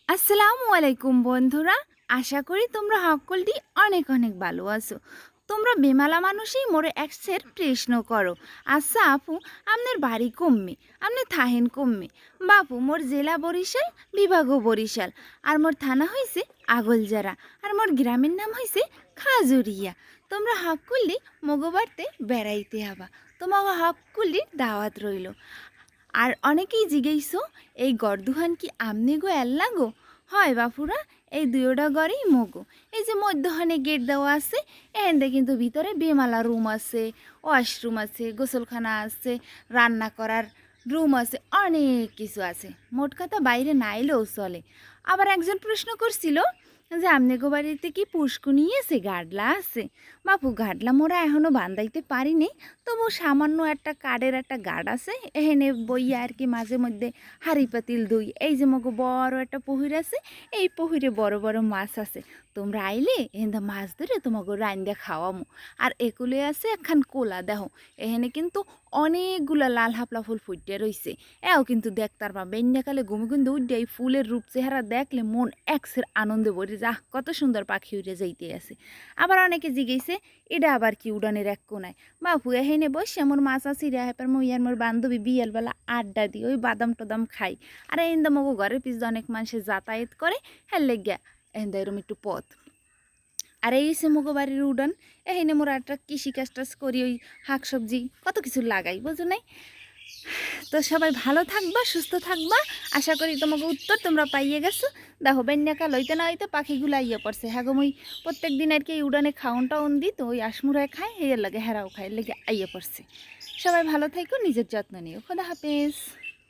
আসসালামু আলাইকুম বন্ধুরা। আশা করি তোমরা সকলটি অনেক অনেক ভালো আছো। তোমরা বেমালা মানুষই মোরে একসের প্রশ্ন করো। আচ্ছা আপু, আপনার বাড়ি কমবে, আপনি থাহেন কমবে? বাপু, মোর জেলা বরিশাল, বিভাগও বরিশাল, আর মোর থানা হয়েছে আগলজারা, আর মোর গ্রামের নাম হয়েছে খাজুরিয়া। তোমরা সকলই মগবাড়তে বেড়াইতে হবা, তোমাকে সকলির দাওয়াত রইল। আর অনেকেই জিজ্ঞেসো, এই গড়দুহান কি আমনে গো এল্লা গো? হয় বাপুরা, এই দুয়োটা ঘরেই মগো। এই যে মধ্যখানে গেট দেওয়া আছে, এখানে কিন্তু ভিতরে বেমালা রুম আছে, ওয়াশরুম আছে, গোসলখানা আছে, রান্না করার রুম আছে, অনেক কিছু আছে। মোট কথা বাইরে না এলেও চলে। আবার একজন প্রশ্ন করছিল যে আমনে গো বাড়িতে কি পুষ্কুনি আছে, গাডলা আছে? বাপু, গাডলা মোরা এখনও বান্ধাইতে পারিনি, তবু সামান্য একটা কাঠের একটা গার্ড আছে, এখানে বইয়া আর কি মাঝে মধ্যে হাঁড়ি পাতিল দুই। এই যে মগো বড় একটা পুকুর আছে, এই পুকুরে বড় বড় মাছ আছে। তোমরা আইলে এখানে মাছ ধরে তোমাকে রাইন্দা খাওয়ামো। আর একুলে আছে একখান কোলা, দেখো এখানে কিন্তু অনেকগুলা লাল হাপলা ফুল ফুটে রইছে। এও কিন্তু দেখতার পা বেন্যাকালে ঘুমে কিন্তু উঠে এই ফুলের রূপ চেহারা দেখলে মন একসের আনন্দে ভরে যা, কত সুন্দর পাখি উড়ে যাইতে আছে। আবার অনেকে জিজ্ঞেসে, এটা আবার কি উড়ানের এক কোনায়? বাপু, এখানে বসে আমার মাছ আছি রে, হ্যাঁ মই আর মোর বান্ধবী বিয়ালবেলা আড্ডা দিই, ওই বাদাম টদাম খাই। আর এন্দা মগো ঘরের পিছনে অনেক মানুষের যাতায়াত করে, হ্যাঁ লেগিয়া এন্দা এরম একটু পথ। আর এই সে মগো বাড়ির উডান, এখানে মোরা একটা কৃষি কাজ টাজ করি, ওই শাক সবজি কত কিছু লাগাই, বুঝো নাই? তো সবাই ভালো থাকবা, সুস্থ থাকবা। আশা করি তোমাকে উত্তর তোমরা পাইয়ে গেছো। দেখো বেন্যাকা লইতে না হইতে পাখিগুলো আইয়া পড়ছে। হ্যাঁ গো, মুই প্রত্যেক দিন আর কি এই উড়ানে খাওন টাউন দিই, তো ওই আসমুরায় খায়, হেয়ার লাগে হেরাও খায়, লেগে আইয়া পড়ছে। সবাই ভালো থাকো, নিজের যত্ন নিও। খোদা হাফেজ।